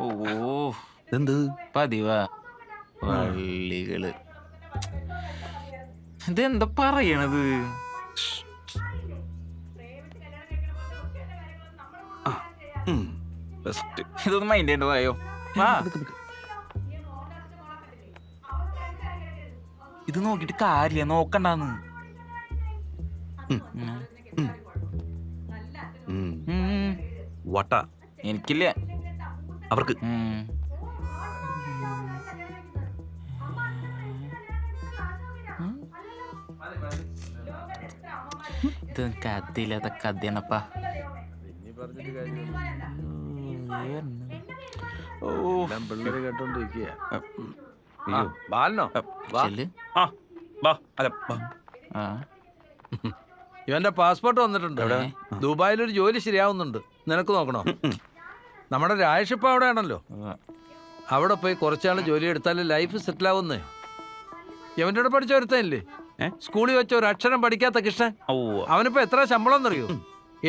ഓ എന്ത് പതിവാ വള്ളികള്. ഇതെന്താ പറയണത്? ഇതൊന്നും മൈൻഡ് ചെയ്യേണ്ടതായോ? വാ, ഇത് നോക്കിട്ട് കാര്യ നോക്കണ്ടാന്ന്. വട്ട എനിക്കില്ല, അവർക്ക്. ഇത് കഥയില്ലാത്ത കഥയാണപ്പാ. പിള്ളേര് കേട്ടോണ്ടിരിക്കുക. ഇവന്റെ പാസ്പോർട്ട് വന്നിട്ടുണ്ട്. ദുബായിൽ ഒരു ജോലി ശരിയാവുന്നുണ്ട്. നിനക്ക് നോക്കണോ? നമ്മുടെ രാജേഷ് ഇപ്പൊ അവിടെ ആണല്ലോ. അവിടെ പോയി കുറച്ചാൾ ജോലി എടുത്താൽ ലൈഫ് സെറ്റിൽ ആവുന്നേ. ഇവന്റെ കൂടെ പഠിച്ച ഒരുത്തല്ലേ, സ്കൂളിൽ വെച്ച ഒരു അക്ഷരം പഠിക്കാത്ത കൃഷ്ണൻ. അവനിപ്പോ എത്ര ശമ്പളം എന്നറിയോ?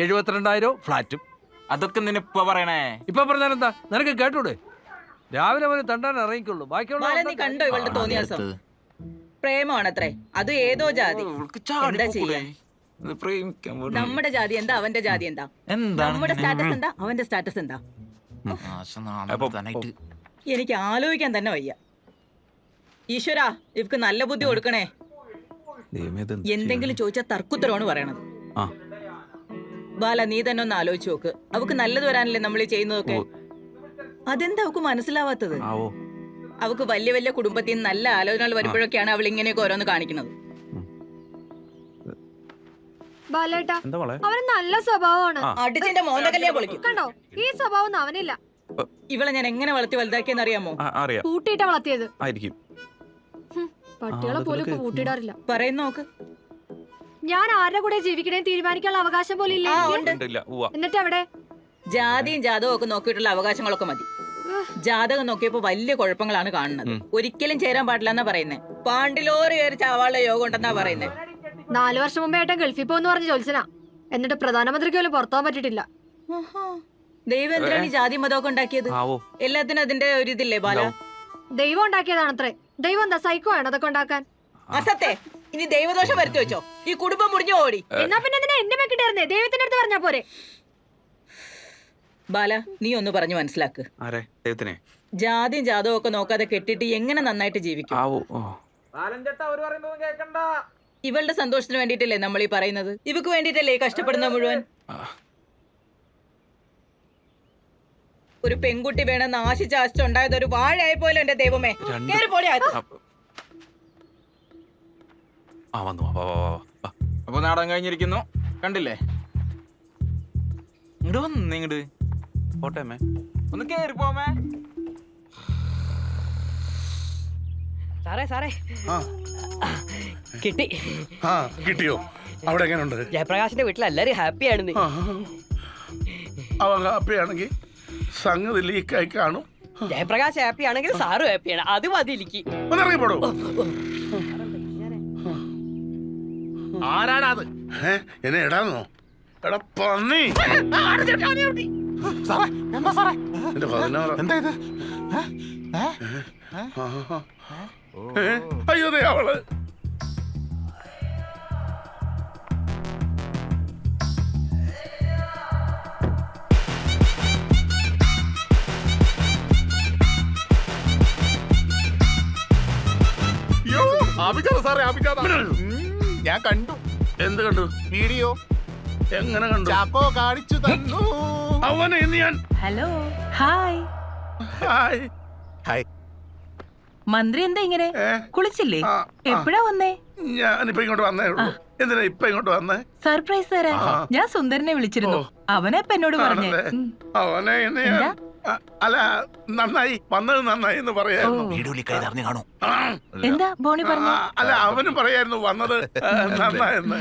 72,000 ഫ്ലാറ്റും. അതൊക്കെ നിനിപ്പ പറയണേ. ഇപ്പൊ പറഞ്ഞാലെന്താ? നിനക്ക് കേട്ടൂടെ? രാവിലെ അവന് തണ്ടാൻ ഇറങ്ങിക്കുള്ളൂ. ബാക്കിയുള്ള കണ്ടോ ഇവളുടെ തോന്നിയാസം? പ്രേമാണത്രേ, അത് ഏതോ ജാതി. എന്താ ചെയ്യാ? നമ്മുടെ ജാതി എന്താ, അവന്റെ ജാതി എന്താ? നമ്മുടെ സ്റ്റാറ്റസ് എന്താ, അവന്റെ സ്റ്റാറ്റസ് എന്താ? എനിക്ക് ആലോചിക്കാൻ തന്നെ വയ്യ. ഈശ്വരാ, ഇവക്ക് നല്ല ബുദ്ധി കൊടുക്കണേ. എന്തെങ്കിലും ചോദിച്ചാൽ തർക്കുത്തരമാണ് പറയണത്. ബാല, നീ തന്നെ ഒന്ന് ആലോചിച്ച് നോക്ക്. അവക്ക് നല്ലത് വരാനല്ലേ നമ്മൾ ഈ ചെയ്യുന്നതൊക്കെ. അതെന്താ അവക്ക് മനസ്സിലാവാത്തത്? അവക്ക് വലിയ വലിയ കുടുംബത്തിൽ നിന്ന് നല്ല ആലോചനകൾ വരുമ്പോഴൊക്കെയാണ് അവൾ ഇങ്ങനെയൊക്കെ ഓരോന്ന് കാണിക്കുന്നത്. അവന് നല്ല സ്വഭാവമാണ്. അടിച്ചിന്റെ മോന്റെ കല്യാണം പൊളിക്കും. കണ്ടോ, ഈ സ്വഭാവം അവനില്ല. ഇവളെ ഞാൻ എങ്ങനെ വളർത്തി വലുതാക്കിയെന്ന് അറിയാമോ? കൂട്ടിയിട്ടാ വളർത്തിയത്. പട്ടികളെ പോലും ഇപ്പൊ കൂട്ടിയിടാറില്ല. പറയുന്ന നോക്ക്. ഞാൻ ആരുടെ കൂടെ ജീവിക്കണേ തീരുമാനിക്കാനുള്ള അവകാശം പോലും ഇല്ല. എന്നിട്ട് അവിടെ ജാതിയും ജാതകവും ഒക്കെ നോക്കിയിട്ടുള്ള അവകാശങ്ങളൊക്കെ മതി. ജാതകം നോക്കിയപ്പോ വലിയ കുഴപ്പങ്ങളാണ് കാണുന്നത്. ഒരിക്കലും ചേരാൻ പാടില്ല എന്നാ പറയുന്നേ. പാണ്ടിലോറ് കയറി ചാവാനുള്ള യോഗം ഉണ്ടെന്നാ പറയുന്നേ. 4 വർഷം മുമ്പേ ഏട്ടൻ ഗൾഫിൽ പോന്ന് പറഞ്ഞ് ജോത്സനാ. എന്നിട്ട് പ്രധാനമന്ത്രിക്ക് പോലും പുറത്താൻ പറ്റിയിട്ടില്ല. ദൈവം എന്തിനാണ് ഈ ജാതി മതമൊക്കെ ഉണ്ടാക്കിയത്? എല്ലാത്തിനും അതിന്റെ ഒരു ഇതില്ലേ ബാല? ദൈവം ഉണ്ടാക്കിയതാണത്രേ. ദൈവം എന്താ സൈക്കോ ആണ് അതൊക്കെ ഉണ്ടാക്കാൻ? അസത്തെ, ഇനി ദൈവദോഷം വരുത്തി വെച്ചോ. ഈ കുടുംബം മുടിഞ്ഞു ഓടി. എന്നാ പിന്നെ എന്തിനാ എന്നെ വെക്കിട്ടായിരുന്നേ? ദൈവത്തിന്റെ അടുത്ത് പറഞ്ഞാ പോരെ? ബാല, നീ ഒന്ന് പറഞ്ഞു മനസ്സിലാക്ക്. ജാതിയും ജാതവും ഒക്കെ നോക്കാതെ കെട്ടിട്ട് എങ്ങനെ നന്നായിട്ട് ജീവിക്കും? ഇവളുടെ സന്തോഷത്തിന് വേണ്ടിട്ടല്ലേ നമ്മൾ ഈ പറയുന്നത്? ഇവക്ക് വേണ്ടിട്ടല്ലേ ഈ കഷ്ടപ്പെടുന്ന മുഴുവൻ? ഒരു പെൺകുട്ടി വേണമെന്ന് ആശിച്ചാശിച്ചുണ്ടായത് ഒരു വാഴയായ പോലെ. എന്റെ ദൈവമേ, അപ്പൊ നാടകം കഴിഞ്ഞിരിക്കുന്നു, കണ്ടില്ലേ? ഇങ്ങോട്ട് വന്ന്, ഇങ്ങോട്ട് പോട്ടേമേ, ഒന്ന് കേറി പോമേ. സാറേ കിട്ടി. കിട്ടിയോ? അവിടെ എങ്ങനെയുണ്ട്? ജയപ്രകാശിന്റെ വീട്ടിൽ എല്ലാരും ഹാപ്പിയാണെന്ന്. അവൻ ഹാപ്പിയാണെങ്കിൽ സംഗതി ലീക്കായി കാണും. ജയപ്രകാശ് ഹാപ്പി ആണെങ്കിൽ സാറും ഹാപ്പിയാണ്. അത് മതി എനിക്ക്. ഒന്നിറങ്ങിപ്പോടോ. ആരാണത്? എന്നെ ഇടാന്നോ? എടാ പന്നി! എന്റെ 16. എന്താ ഇത്? അയ്യോ, അവള് ഞാൻ കണ്ടു. എന്ത് കണ്ടു? വീഡിയോ. എങ്ങനെ കണ്ടു? ചാക്കോ കാണിച്ചു തന്നു. അവനെ ഞാൻ. Hello, hi. ഹായ്. ഹായ്. മന്ത്രി എന്താ ഇങ്ങനെ? കുളിച്ചില്ലേ? എപ്പോഴാ വന്നേ? ഞാനിപ്പോ ഇങ്ങോട്ട് വന്നേ ഉള്ളൂ. എന്തിനാ ഇപ്പൊ ഇങ്ങോട്ട് വന്നേ? സർപ്രൈസ് തരാൻ ഞാൻ സുന്ദരനെ വിളിച്ചിരുന്നു. അവനെ ഇപ്പൊ എന്നോട് പറഞ്ഞേ. അവനെ അല്ല, നന്നായി വന്നത്, നന്നായി എന്ന് പറയായിരുന്നു. എന്താ ബോണി പറഞ്ഞു? അല്ല, അവനും പറയായിരുന്നു വന്നത് നന്നായെന്ന്.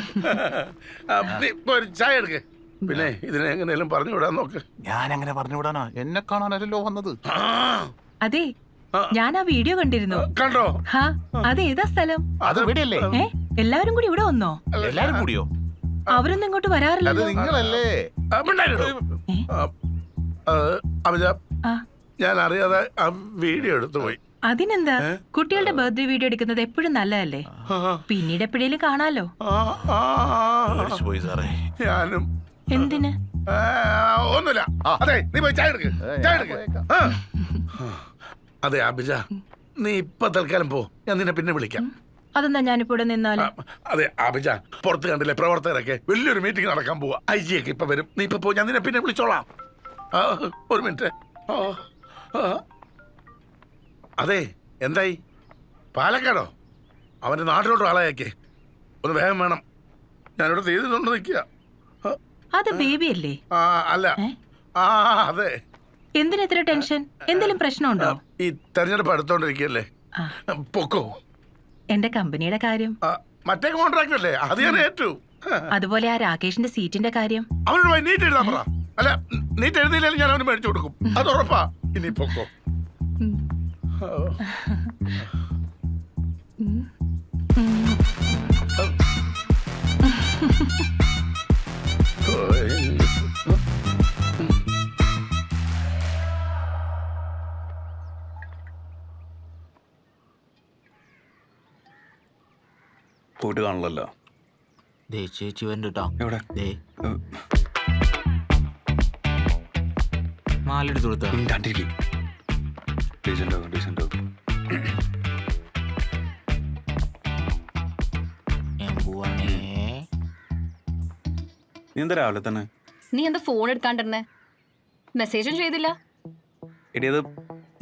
ഒരു ചായ എടുക്ക്. പിന്നെ ഇതിനെ എങ്ങനെയും പറഞ്ഞു വിടാൻ നോക്ക്. ഞാൻ അങ്ങനെ പറഞ്ഞു വിടാനോ? എന്നെ കാണാനല്ലോ വന്നത്. അതെ, ഞാൻ ആ വീഡിയോ കണ്ടിരുന്നു. കണ്ടോ? അതേതാ സ്ഥലം? അത് ഇവിടെയല്ലേ? എല്ലാവരും കൂടി ഇവിടെ വന്നോ? എല്ലാരും കൂടിയോ? അവരൊന്നും ഇങ്ങോട്ട് വരാറില്ല. നിങ്ങളല്ലേ? അഭിജ ആ. ഞാൻ അറിയാതെ ആ വീഡിയോ എടുത്തു പോയി. അതിനെന്താ, കുട്ടികളുടെ ബർത്ത്ഡേ വീഡിയോ എടുക്കുന്നത് എപ്പോഴും നല്ലതല്ലേ, പിന്നീട് എപ്പോഴേലും കാണാലോ. പോയി സാറേ. ഞാനും എന്തിന്? ഒന്നുമില്ല. അതെ, നീ പോയി ചായ എടുക്ക്, ചായ എടുക്ക്. അതെ അഭിജ, നീ ഇപ്പൊ തൽക്കാലം പോ, ഞാൻ നിന്നെ പിന്നെ വിളിക്കാം. അതെന്താ ഞാനിപ്പോ ഇവിടെ നിന്നാല്? അതെ അഭിജ, പുറത്ത് കണ്ടില്ലേ പ്രവർത്തകരൊക്കെ വലിയൊരു മീറ്റിംഗ് നടക്കാൻ പോവാ. IG ഒക്കെ ഇപ്പൊ വരും. നീ ഇപ്പൊ പോ, ഞാൻ നിന്നെ പിന്നെ വിളിച്ചോളാം. ഒരു മിനിറ്റ്. അതെ, എന്തായി? പാലക്കാടോ? അവന്റെ നാട്ടിലോട്ട് ആളായേക്കേ. ഒന്ന് വേഗം വേണം. ഞാനിവിടെ തീയതിയിലുണ്ട് നിൽക്കുക. അത് ബേബി അല്ലേ? അല്ല, അതെ. എന്തിനാ ഇത്ര ടെൻഷൻ? എന്തെങ്കിലും പ്രശ്നമുണ്ടോ? ഈ തെരഞ്ഞെടുപ്പ് അടുത്തോണ്ടിരിക്കുകയല്ലേ, പൊക്കോ. എന്റെ കമ്പനിയുടെ കാര്യം? മറ്റേ കോൺട്രാക്ട് അല്ലേ, അത് ഞാൻ ഏറ്റു. അതുപോലെ ആ രാകേഷിന്റെ സീറ്റിന്റെ കാര്യം? അവനോട് പോയി നീറ്റ് എഴുതാൻ പറ. അല്ല, നീറ്റ് എഴുതിയില്ലെങ്കിൽ ഞാൻ അവന് മേടിച്ചു കൊടുക്കും, അത് ഉറപ്പാ. ഇനി പൊക്കോ. പോയിട്ട് കാണല്ലോ. ചേച്ചി വരണ്ട. എവിടെ? മാലെടുത്ത് കൊടുത്ത നീ എന്താ രാവിലെ തന്നെ? നീ എന്താ ഫോൺ എടുക്കാണ്ടിരുന്നേ? മെസ്സേജും ചെയ്തില്ല. എടി അത്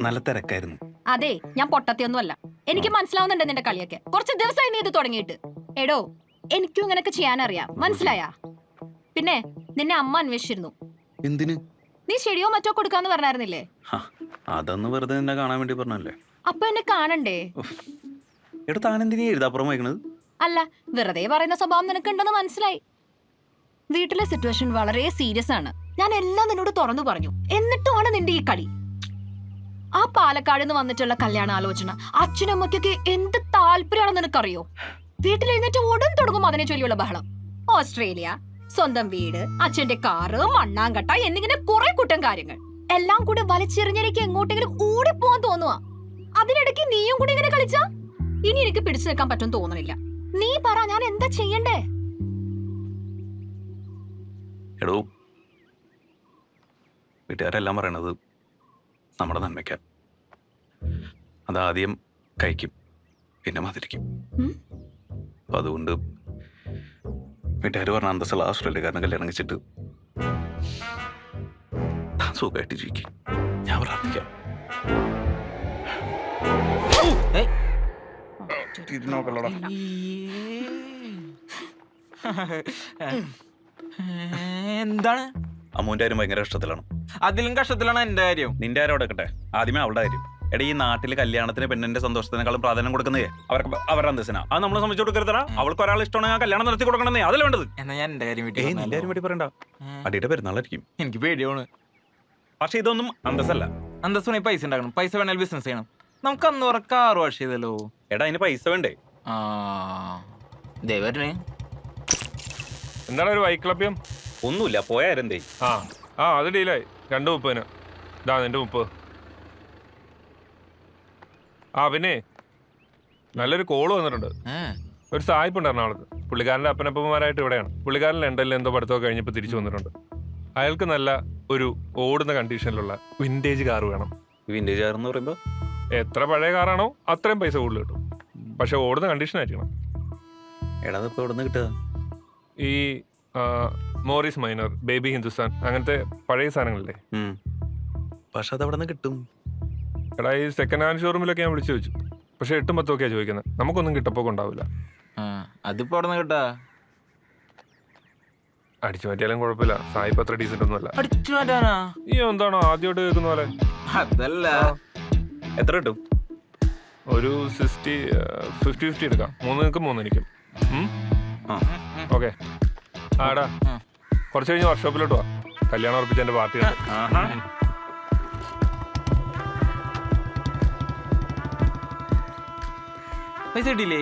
നല്ല തിരക്കായിരുന്നു. അതെ, ഞാൻ പൊട്ടത്തിയൊന്നും അല്ല. എനിക്ക് മനസ്സിലാവുന്നുണ്ട് നിന്റെ കളിയൊക്കെ. കുറച്ച് ദിവസമായി നീ ഇത് തുടങ്ങിയിട്ട്. എടോ, എനിക്കും ഇങ്ങനൊക്കെ ചെയ്യാനറിയാം, മനസ്സിലായാ? പിന്നെ നിന്നെ അമ്മ അന്വേഷിച്ചിരുന്നു. എന്തിന്? നീ ചെടിയോ മറ്റോ കൊടുക്കാന്ന് പറഞ്ഞായിരുന്നില്ലേ? അതൊന്ന് വെറുതെ നിന്നെ കാണാൻ വേണ്ടി പറഞ്ഞല്ലേ. അപ്പൊ എന്നെ കാണണ്ടേ? എടാ, താനെന്തിനാ എഴുതാപ്പുറം വായിക്കണത്? അല്ല, വെറുതെ പറയുന്ന സ്വഭാവം നിനക്കുണ്ടെന്ന് മനസ്സിലായി. വീട്ടിലെ സിറ്റുവേഷൻ വളരെ സീരിയസ് ആണ്. ഞാൻ എല്ലാം നിന്നോട് തുറന്നു പറഞ്ഞു. എന്നിട്ടുമാണ് നിന്റെ ഈ കളി. ആ പാലക്കാട് നിന്ന് വന്നിട്ടുള്ള കല്യാണ ആലോചന അച്ഛനും അമ്മയ്ക്കൊക്കെ എന്ത് താല്പര്യമാണെന്ന് നിനക്കറിയോ? വീട്ടിലെഴുന്നേറ്റ് ഉടൻ തുടങ്ങും അതിനെ ചൊല്ലിയുള്ള ബഹളം. ഓസ്ട്രേലിയ, സ്വന്തം വീട്, അച്ഛന്റെ കാറ്, മണ്ണാങ്കട്ട എന്നിങ്ങനെ കുറെ കൂട്ടം കാര്യങ്ങൾ എല്ലാം കൂടെ വലിച്ചെറിഞ്ഞെനിക്ക് എങ്ങോട്ടെങ്കിലും ഓടിപ്പോവാൻ തോന്നുവാ. അതിനിടയ്ക്ക് നീയും കൂടി ഇങ്ങനെ കളിച്ചാ ഇനി എനിക്ക് പിടിച്ചു നിൽക്കാൻ പറ്റും തോന്നണില്ല. നീ പറ, ഞാൻ എന്താ ചെയ്യണ്ടേ? എടോ, വീട്ടുകാരെല്ലാം പറയണത് നമ്മുടെ നന്മയ്ക്കാൻ. അതാദ്യം കഴിക്കും, പിന്നെ മതിരിക്കും. അപ്പൊ അതുകൊണ്ട് വീട്ടുകാർ പറഞ്ഞ അന്തസ്സുള്ള ഓസ്ട്രേലിയക്കാരനെ കല്യാണം കഴിച്ചിട്ട് താൻ സുഖമായിട്ട് ജീവിക്കും. ഞാൻ പ്രാർത്ഥിക്കാം. എന്താണ്? അമ്മൂന്റെ കാര്യം ഭയങ്കര കഷ്ടത്തിലാണ്. അതിലും കഷ്ടത്തിലാണ് എന്റെ കാര്യം. നിന്റെ കാര്യം അവിടെ വെക്കട്ടെ, ആദ്യമേ അവളുടെ കാര്യം. എടാ, ഈ നാട്ടിൽ കല്യാണത്തിന് പെണ്ണിന്റെ സന്തോഷത്തിനേക്കാളും പ്രാധാന്യം കൊടുക്കുന്നേ അവരുടെ അന്തസ്സിനാ. അത് നമ്മൾ സംബന്ധിച്ച് കൊടുക്കരുതടാ. അവൾക്ക് ഒരാൾ ഇഷ്ടമാണ്, ഞാൻ കല്യാണം നടത്തി കൊടുക്കണമെന്നേ, അതല്ല വേണ്ടത്. എന്നാ ഞാൻ എന്റെ കാര്യം നിന്റെ കാര്യം വേണ്ടി പറയണ്ട. അടിയുടെ പെരുന്നാളായിരിക്കും. എനിക്ക് പേടിയാണ്. പക്ഷെ ഇതൊന്നും അന്തസ്സല്ല. അന്തസ്സുണി പൈസ ഉണ്ടാക്കണം. പൈസ വേണേൽ ബിസിനസ് ചെയ്യണം. നമുക്ക് അന്ന് ഉറക്ക 6 വർഷം ചെയ്തല്ലോ. എടാ, അതിന് പൈസ വേണ്ടേ? ദേവരനെ എന്താണ് ഒരു വൈക്ലഭ്യം? ഒന്നുമില്ല, പോയാരെന്തേ? അത് ഡീലായി. 2:30. ഇതാ നിന്റെ 30. പിന്നെ നല്ലൊരു കോള് വന്നിട്ടുണ്ട്. ഒരു സായിപ്പ് ഉണ്ട് എറണാകുളത്ത്. പുള്ളിക്കാരൻ്റെ അപ്പനപ്പന്മാരായിട്ട് ഇവിടെയാണ്. പുള്ളിക്കാരൻ ലണ്ടനിൽ എന്തോ പഠിത്തമൊക്കെ കഴിഞ്ഞപ്പോൾ തിരിച്ചു വന്നിട്ടുണ്ട്. അയാൾക്ക് നല്ല ഒരു ഓടുന്ന കണ്ടീഷനിലുള്ള വിൻറ്റേജ് കാർ വേണം. വിൻറ്റേജ് കാർ എന്ന് പറയുമ്പോൾ എത്ര പഴയ കാറാണോ അത്രയും പൈസ കൂടുതൽ കിട്ടും. പക്ഷെ ഓടുന്ന കണ്ടീഷൻ ആയിരിക്കണം. എടാ, അതിപ്പോൾ എവിടെ നിന്ന് കിട്ടുക? ഈ മോറിസ് മൈനർ, ബേബി ഹിന്ദുസ്ഥാൻ, അങ്ങനത്തെ പഴയ സാധനങ്ങളില്ലേ. പക്ഷെ അത് എവിടെ നിന്ന് കിട്ടും? എടാ, ഈ സെക്കൻഡ് ഹാൻഡ് ഷോറൂമിലൊക്കെ ഞാൻ വിളിച്ചു ചോദിച്ചു. പക്ഷെ 8-10 ചോദിക്കുന്നത്. നമുക്കൊന്നും കിട്ടപ്പോക്കെ ഉണ്ടാവില്ല. അതിപ്പോ അവിടെ നിന്ന് കിട്ടാ? അടിച്ചു മാറ്റിയാലും കുഴപ്പമില്ല. സായിപ്പ് അത്ര ഡീസന്റ് ഒന്നുമല്ല. അടിച്ചു മാറ്റാനാ? ഈ എന്താണോ ആദ്യമായിട്ട് കേൾക്കുന്ന പോലെ? അതല്ല. എത്ര കിട്ടും? ഒരു 50-50 എടുക്കാം. 3 നിൽക്കും 3 എനിക്കും. ഓക്കെ. ആടാ, കുറച്ച് കഴിഞ്ഞ് വർക്ക്ഷോപ്പിലോട്ട് വാ. കല്യാണം ഉറപ്പിച്ച എന്റെ പാർട്ടിയാണ്. പൈസ കിട്ടിയില്ലേ?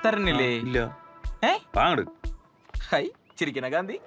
തരണില്ലേ? ഇല്ല. ഹൈ ചിരിക്കണ ഗാന്ധി.